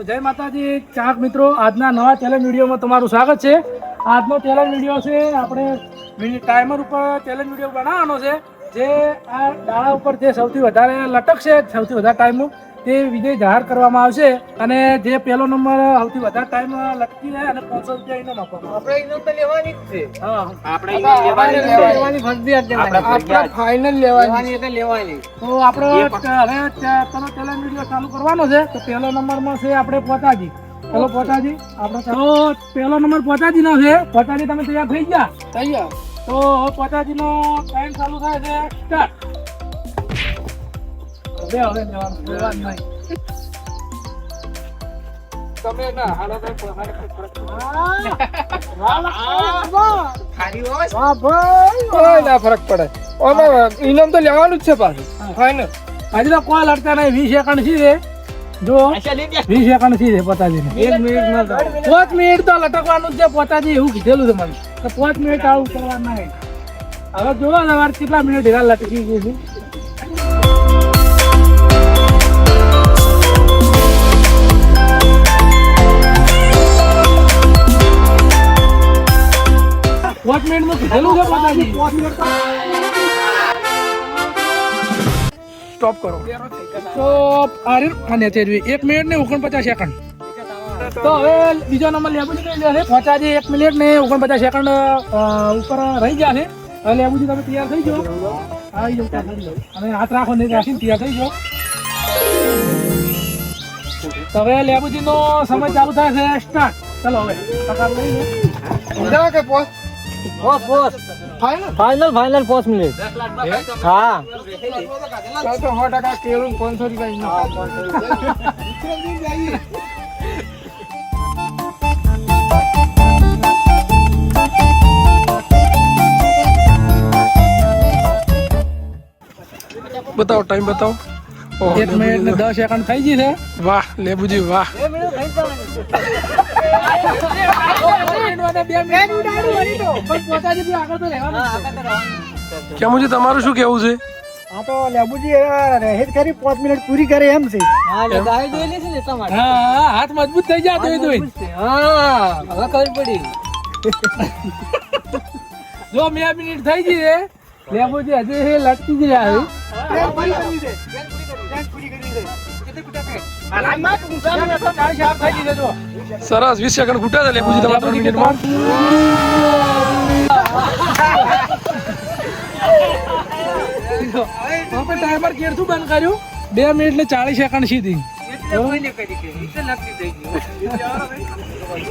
તો જય માતાજી ચાહક મિત્રો, આજના નવા ચેલેન્જ વિડીયોમાં તમારું સ્વાગત છે. આજનો ચેલેન્જ વિડીયો છે, આપણે ટાઈમર ઉપર ચેલેન્જ વિડીયો બનાવવાનો છે. જે આ ડાળા ઉપર જે સૌથી વધારે લટકશે, સૌથી વધારે ટાઈમ તે વિજય જાહેર કરવામાં આવશે. અને જે પહેલો નંબર સૌથી વધારે ટાઈમ લટકી જાય અને 500 રૂપિયા એનો નફો. આપણે એનો તો લેવાની જ છે. હા, આપણે લેવાની ફરજિયાત છે. આપણે ફાઇનલ લેવાની એટલે લેવાની. તો આપણે હવે તમે ચેલેન્જ વિડીયો ચાલુ કરવાનો છે. તો પહેલો નંબરમાં છે આપણે પોતાજી. ચલો પોતાજી, આપણે તો પહેલો નંબર પોતાજી નો છે. પોતાજી તમે તૈયાર થઈ ગયા? તૈયાર. તો પોતાજી નો ટાઈમ ચાલુ થાય છે. સ્ટાર્ટ. હવે લેવાનું નહીં. તમે ના હાલો ભાઈ ફરક પડે. ઇનામ તો લેવાનું જ છે પાછું ફાઈનલ. આજે તો કોઈ લડતા નહીં. 20 સેકન્ડ છે. જો 20 સેકન્ડ છે પોતાજી ને. 1 મિનિટ 5 મિનિટ તો લટકવાનું જ છે. પોતાજી એવું કીધેલું છે મને તો 5 મિનિટ આવું કરવાનું નહીં. હવે જોવા તમારે કેટલા મિનિટ હેરા લટકી ગઈ છે. પાંચ મિનિટમાં કીધેલું છે પોતાજી. સ્ટોપ કરો. સ્ટોપ. અને 1 મિનિટ ને 49 સેકન્ડ. તો હવે બીજો નંબર લેબુજી કહી ગયા છે. પોતાજી 1 મિનિટ ને 49 સેકન્ડ ઉપર રહી ગયા છે. હવે લેબુજી તમે તૈયાર થઈ જાઓ. આવી જાઓ અને હાથ રાખો નહીં રાખીને તૈયાર થઈ જાઓ. તો હવે લેબુજી નો સમય ચાલુ થાય છે. સ્ટાર્ટ. ચલો હવે ફાઇનલ 5 મિનિટ. હા, તો 100% કેળું 500 રૂપિયા. बताओ टाइम बताओ. 1 મિનિટ ને 10 સેકન્ડ થઈ ગઈ છે. वाह लेबुजी वाह. क्या मुझे તમારું શું કેવું છે? હા તો લેબુજી રહે ખરી 5 મિનિટ પૂરી કરે એમ છે. હા એટલે ગાય જોઈ લે છે ને તમારે. હા, હાથ મજબૂત થઈ જાય તો હા, હવે ખબર પડી. જો 2 મિનિટ થઈ ગઈ છે. લેબુજી હજી લટકી જ રહ્યા છે. સરસ 20 સેકન્ડ ખૂટા છે લેબુજી તમારા 3 મિનિટમાં. ટાઈમર કેરથી બંધ કર્યું. 2 મિનિટ ને 40 સેકન્ડ સીધી.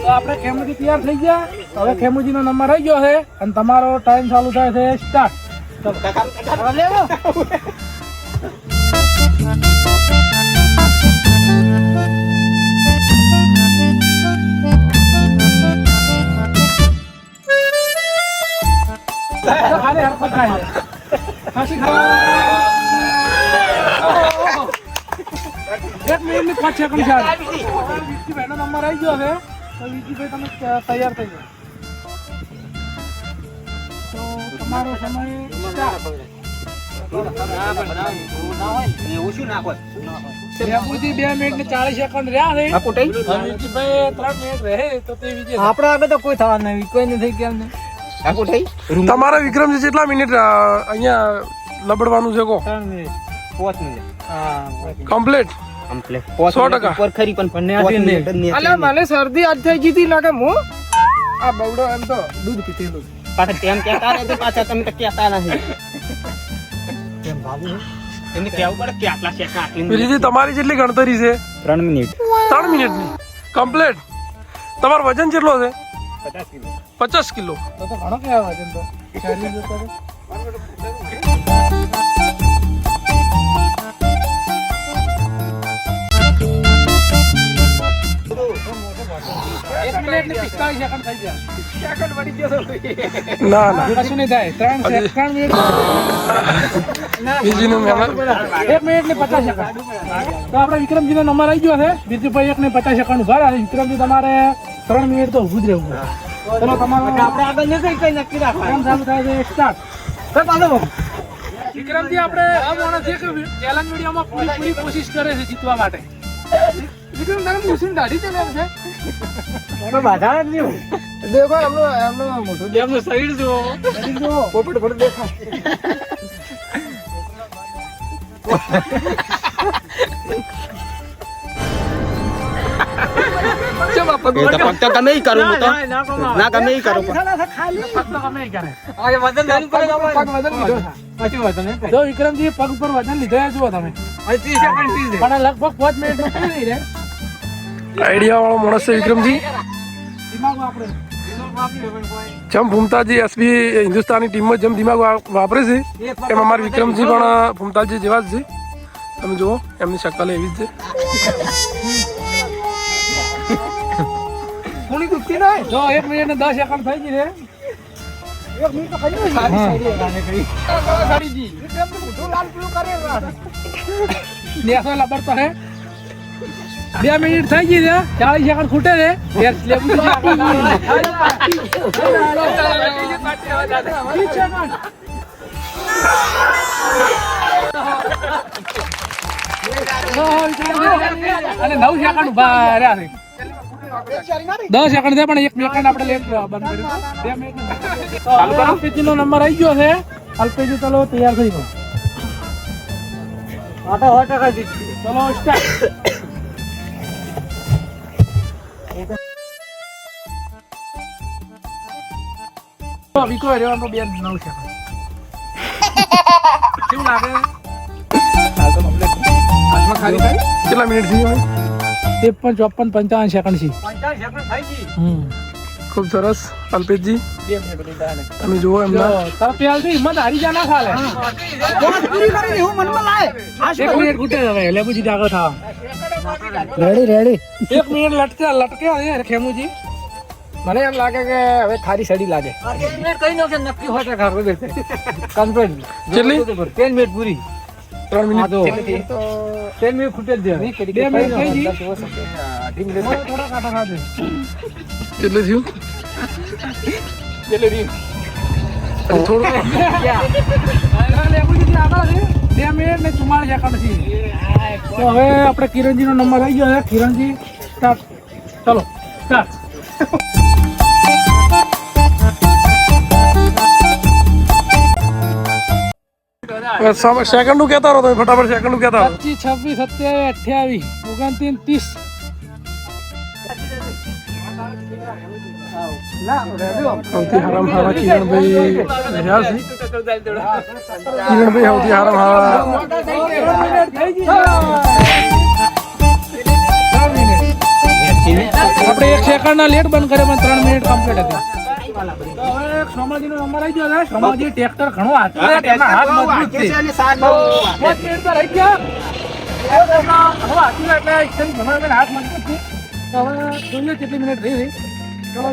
તો આપણે ખેમુજી તૈયાર થઈ ગયા. હવે ખેમુજી નો નંબર આવી ગયો છે અને તમારો ટાઈમ ચાલુ થાય છે. સ્ટાર્ટ. એક મિનિટ ને 5 સેકન્ડ છે. વિજયભાઈ નો નંબર આવી ગયો છે. તો વિજયભાઈ તમે તૈયાર થઈ જાઓ. તો તમારો સમય લેબુજી 2 મિનિટ ને 40 સેકન્ડ રહ્યા છે. વિજયભાઈ 3 મિનિટ રહે તો તે વિજય. આપણા આગળ તો કોઈ થવા નહીં. કોઈ નથી કેમ ને. તમારા વિક્રમ છે કેટલા મિનિટ અહીંયા લબડવાનું છે કો? 3 મિનિટ 5 મિનિટ. હા, કમ્પ્લીટ 100%. ઉપર ખરી પણ અલા મને શરદી આજ થઈ ગઈ હતી. લાગે હું આ બવડો એમ તો દૂધ પીતેલું. પાછા તેમ કહેતા રહે તો પાછા તમે તો કહેતા નથી. કેમ ભાભી એમને કહેવું પડે કે આટલા સેકન્ડ આટલી વિજયજી તમારી જેટલી ગણતરી છે? 3 મિનિટ. 3 મિનિટની કમ્પ્લીટ. તમારું વજન કેટલો છે? 50 કિલો. 50 કિલો. તો ઘણો કહેવાય વજન તો. ના ના કશું નહીં થાય. 3 મિનિટ. બીજીનું મહેનત. 1 મિનિટ ને 50 સેકન્ડ. તો આપણે વિક્રમજી નો નંબર આવી ગયો છે. બીજુભાઈ 1 ને 50 સેકન્ડ ઉભા રહ્યા. વિક્રમજી તમારે 3 મિનિટ તો ઊભું જ રહેવું. ચલો તમારો આપણે આગળ નથી કઈ નક્કી રાખો. કામ ચાલુ થાય છે. સ્ટાર્ટ. વિક્રમજી આપણે આ માણસ એક ચેલેન્જ વિડીયોમાં પૂરી કોશિશ કરે છે જીતવા માટે. વિક્રમ તારે મૂછની દાઢી તો લેમ છે તો બાધા જ નહીં દેખો એમનો મોટું એમનું શરીર જુઓ પોપટ ભર દેખાય એ તો ફક્ત તમે ઈ કરો હું તો ના ગમે ઈ કરો ફક્ત ગમે ઈ કરે આજે વજન લેવું પડે પગ વજન લીધો પછી વજન જો વિક્રમજી પગ ઉપર વજન લીધો એ જુઓ તમે 30 સેકન્ડ થી પણ લગભગ 5 મિનિટ નું થઈ રહી રે આઈડિયા વાળો માણસ છે વિક્રમજી. દિમાગ આપણે જેમ ભૂમતાજી એસબી હિન્દુસ્તાની ટીમમાં જેમ દિમાગ વાપરે છે એમ અમારા વિક્રમજી પણ ભૂમતાજી જેવા જ છે. તમે જુઓ એમની શકલ એવી જ છે. કોની દુખતી નહીં જો 1 મિનિટ ને 10 સેકન્ડ થઈ ગઈ રે 1 મિનિટ તો ખાલી ગાડીજી વિક્રમ તો મોટું લાલ પીળું કરે નેસો લબર તો હે 2 મિનિટ થઈ ગઈ છે 40 સેકન્ડ ખૂટે છે ફેર લેવું છે અને 9 સેકન્ડ ઉભા રહ્યા છે 10 સેકન્ડ છે પણ 1 સેકન્ડ આપણે લેટ બંધ કર્યું 2 મિનિટ ચાલુ કરો અલ્પેજી નો નંબર આવી ગયો છે અલ્પેજી ચલો તૈયાર થઈ ગયો આટા હોટા કરી દીધી ચલો સ્ટાર્ટ વિકો રહેવાનો 9 સેકન્ડ કેવું લાગે હાલમાં ખાલી થાય કેટલા મિનિટ થઈ અમે? 53 54 55 સેકન્ડ છે 50 સેકન્ડ થઈ ગઈ ખૂબ સરસ અલ્પેશજી. 2 મિનિટ લીધા ને તમે જુઓ એમના તારા પ્યાલથી હિંમત હારી જા ના ખાલે પૂરી કરી હું મનમાં લાય 1 મિનિટ ખૂટે હવે લેબુજી આગળ થવા રેડી 1 મિનિટ લટકે અરે ખેમુજી મને એમ લાગે કે હવે થારી સડી લાગે મિનિટ કઈ નો કે નક્કી હોટા ખાવ દેશે કન્ફર્મ કેટલી? 10 મિનિટ પૂરી 3 મિનિટ. 10 મિનિટ ખૂટે જ દે 2 મિનિટ થઈ ગઈ અઢી મિનિટ થોડા કાંટા ખાધે કેટલે થયું? જલેબી હજી થોડું લેબુજી આગળ છે 2 મિનિટ ને 44 સેકન્ડ છે તો હવે આપણે કિરણજી નો નંબર આવી ગયો છે કિરણજી સ્ટાર્ટ ચલો સ્ટાર્ટ સેકન્ડ નું કહેતા રહો તમે ફટાફટ સેકન્ડ નું કહેતા રહો. 25 26 27 28 29 સૌથી હારામ હારા કિરણભાઈ રહ્યા છે. કિરણભાઈ સૌથી હારામ હારા આપણે 1 સેકન્ડ ના લેટ બંધ કર્યો પણ 3 મિનિટ કમ્પ્લીટ હતી હવે સોમાજી નો નંબર આવી ગયો છે સોમાજી ટ્રેક્ટર ઘણો હાથ એમના હાથ મજબૂત છે 5 મિનિટ તો રહી ગયા ઘણો હાથી એટલે એકદમ ઘણો એટલે હાથ મજબૂત છે તો હવે જોઈએ કેટલી મિનિટ રહી છે ચલો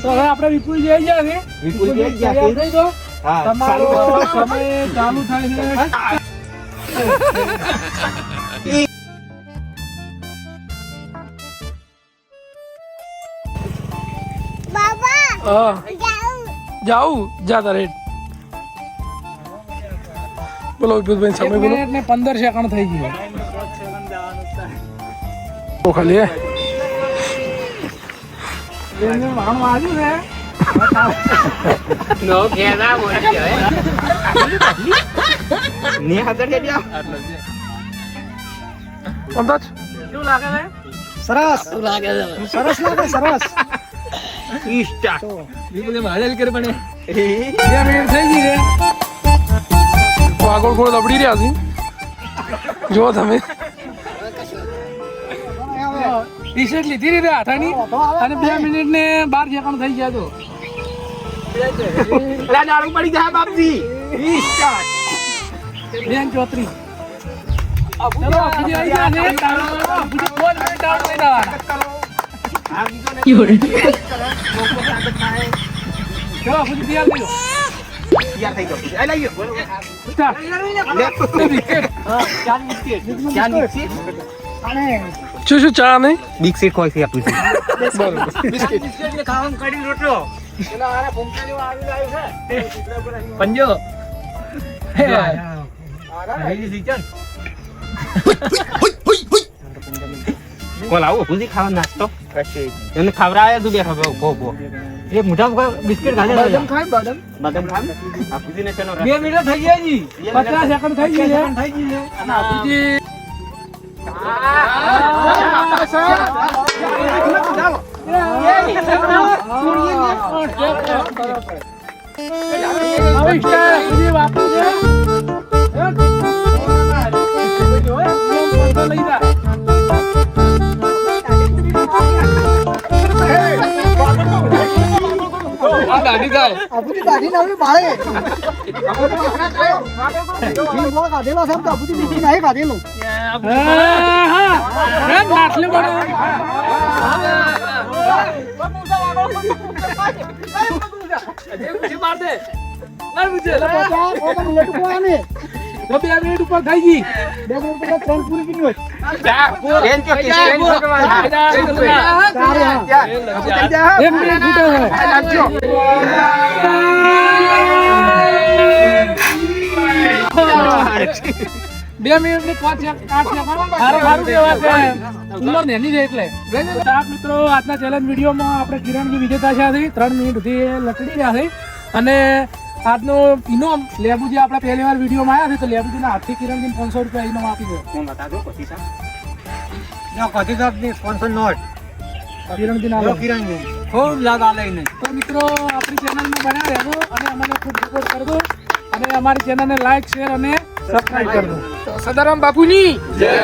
તો હવે આપણે વિપુલજી આવી ગયા છે વિપુલજી આવી ગયા છે. તૈયાર થઈ જાઓ. હા, તમારો સમય ચાલુ થાય છે હા જાઉં જા તારે બોલો વિપુલભાઈ 1 સમય બોલો. મિનિટ ને 15 સેકન્ડ થઈ ગયું તો ખાલી વાહન વાગ્યું છે નો કેના બોલી હવે ની હાજર કે dia અંદાજ શું લાગે છે સરસ લાગે સરસ ઈસ્ટા વિપુલજી મારે કરે પણ 2 મિનિટ થઈ ગઈ છે તો આગળ ગોળ દબડી રહ્યા છે જુઓ તમે ટી-શર્ટ લીધી રીતે હાથાની અને 2 મિનિટ ને 12 સેકન્ડ થઈ ગયા તો લા દારૂ પડી જાય બાપજી ઈસ્ટા 2 34 ચલો અભુજી આવી ગયા છે દાડો અભુજી ફોન કરી દાડો લઈ જવાના આ બીજો ને લોકો આગળ થાય ચલો અભુજી તૈયાર થઈ તૈયાર થઈ ગયો આ લઈ ગયો જાઓ બિસ્કિટ ક્યાં બિસ્કિટ શું શું ચા નહીં બિસ્કિટ કોઈ છે આપું પંજો કોલ આવો ભૂજી ખાવા નાસ્તો એને ખવડાવે તું બેઠો ભો એ મોઢા બિસ્કિટ ખાને બદામ ખાય બદામ બદામ ખામ આ ભૂજીને ચનો 2 મિનિટ થઈ ગયા જી 50 સેકન્ડ થઈ ગઈ છે અને અભુજી અબુજી દાઢી નાવી બાળે જી બોલ કાઢેલો છે તો અબુજી બીજી નહીં કાઢેલો બે મિનિટ ઉપર થઈ ગઈ 2 મિનિટ પછી ટ્રેન પૂરી કરી હોય ટ્રેન કે એક મિનિટ છૂટે છે 2 મિનિટ ની 5 સેકન્ડ 8 સેકન્ડ સારું કહેવાય કે ઉંમર નેની છે એટલે ચાક મિત્રો આજના ચેલેન્જ વિડીયોમાં આપણે કિરણજી વિજેતા છે 3 મિનિટ સુધી લકડી રહ્યા છે અને આજનો ઇનામ લેબુજી આપણે પહેલી વાર વિડીયોમાં આવ્યા છે તો લેબુજીના હાથથી કિરણજીને 500 રૂપિયા ઇનામ આપી દો કોણ બતાજો પછી સા કિરણજીના આલો. ખૂબ લાગા લઈને તો મિત્રો આપણી ચેનલમાં બન્યા રહેજો અને અમને ખૂબ સપોર્ટ કરજો અને અમારી ચેનલને લાઈક શેર અને સબસ્ક્રાઇબ કરજો. સદારામ બાપુની જય